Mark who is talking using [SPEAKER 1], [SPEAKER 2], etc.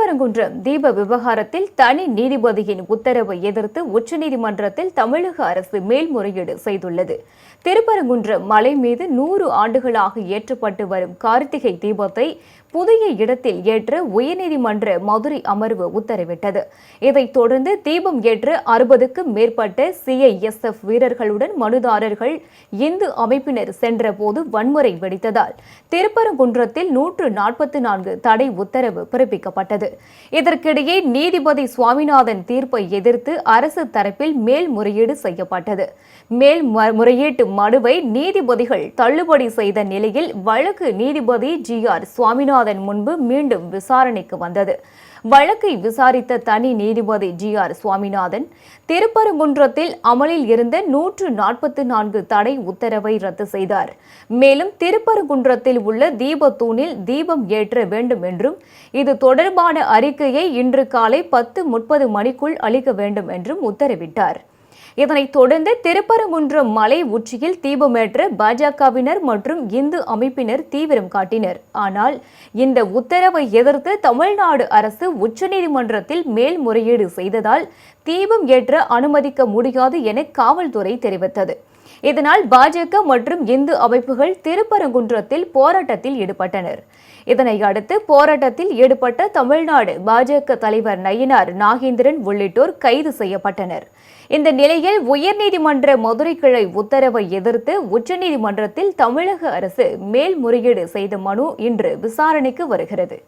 [SPEAKER 1] திருப்பரங்குன்றம் தீப விவகாரத்தில் தனி நீதிபதியின் உத்தரவை எதிர்த்து உச்சநீதிமன்றத்தில் தமிழக அரசு மேல்முறையீடு செய்துள்ளது. திருப்பரங்குன்றம் மலை மீது 100 ஆண்டுகளாக ஏற்றப்பட்டு வரும் கார்த்திகை தீபத்தை புதிய இடத்தில் ஏற்ற உயர்நீதிமன்ற மதுரை அமர்வு உத்தரவிட்டது. இதைத் தொடர்ந்து தீபம் ஏற்ற 60க்கும் மேற்பட்ட CISF வீரர்களுடன் மனுதாரர்கள் இந்து அமைப்பினர் சென்றபோது வன்முறை வெடித்ததால் திருப்பரங்குன்றத்தில் 144 தடை உத்தரவு பிறப்பிக்கப்பட்டது. இதற்கிடையே நீதிபதி சுவாமிநாதன் தீர்ப்பை எதிர்த்து அரசு தரப்பில் மேல்முறையீடு செய்யப்பட்டது. மேல்முறையீட்டு மனுவை நீதிபதிகள் தள்ளுபடி செய்த நிலையில் வழக்கு நீதிபதி GR சுவாமிநாதன் முன்பு மீண்டும் விசாரணைக்கு வந்தது. வழக்கை விசாரித்த தனி நீதிபதி GR சுவாமிநாதன் திருப்பரங்குன்றத்தில் அமலில் இருந்த 144 தடை உத்தரவை ரத்து செய்தார். மேலும் திருப்பரங்குன்றத்தில் உள்ள தீபத்தூணில் தீபம் ஏற்ற வேண்டும் என்றும் இது தொடர்பான அறிக்கையை இன்று காலை 10:30 மணிக்குள் அளிக்க வேண்டும் என்றும் உத்தரவிட்டார். இதனைத் தொடர்ந்து திருப்பரங்குன்றம் மலை உச்சியில் தீபமேற்ற பாஜகவினர் மற்றும் இந்து அமைப்பினர் தீவிரம் காட்டினர். ஆனால் இந்த உத்தரவை எதிர்த்து தமிழ்நாடு அரசு உச்சநீதிமன்றத்தில் மேல்முறையீடு செய்ததால் தீபம் ஏற்ற அனுமதிக்க முடியாது என காவல்துறை தெரிவித்தது. இதனால் பாஜக மற்றும் இந்து அமைப்புகள் திருப்பரங்குன்றத்தில் போராட்டத்தில் ஈடுபட்டனர். இதனை அடுத்து போராட்டத்தில் ஈடுபட்ட தமிழ்நாடு பாஜக தலைவர் நயினார் நாகேந்திரன் உள்ளிட்டோர் கைது செய்யப்பட்டனர். இந்த நிலையில் உயர்நீதிமன்ற மதுரை கிளை உத்தரவை எதிர்த்து உச்சநீதிமன்றத்தில் தமிழக அரசு மேல்முறையீடு செய்த மனு இன்று விசாரணைக்கு வருகிறது.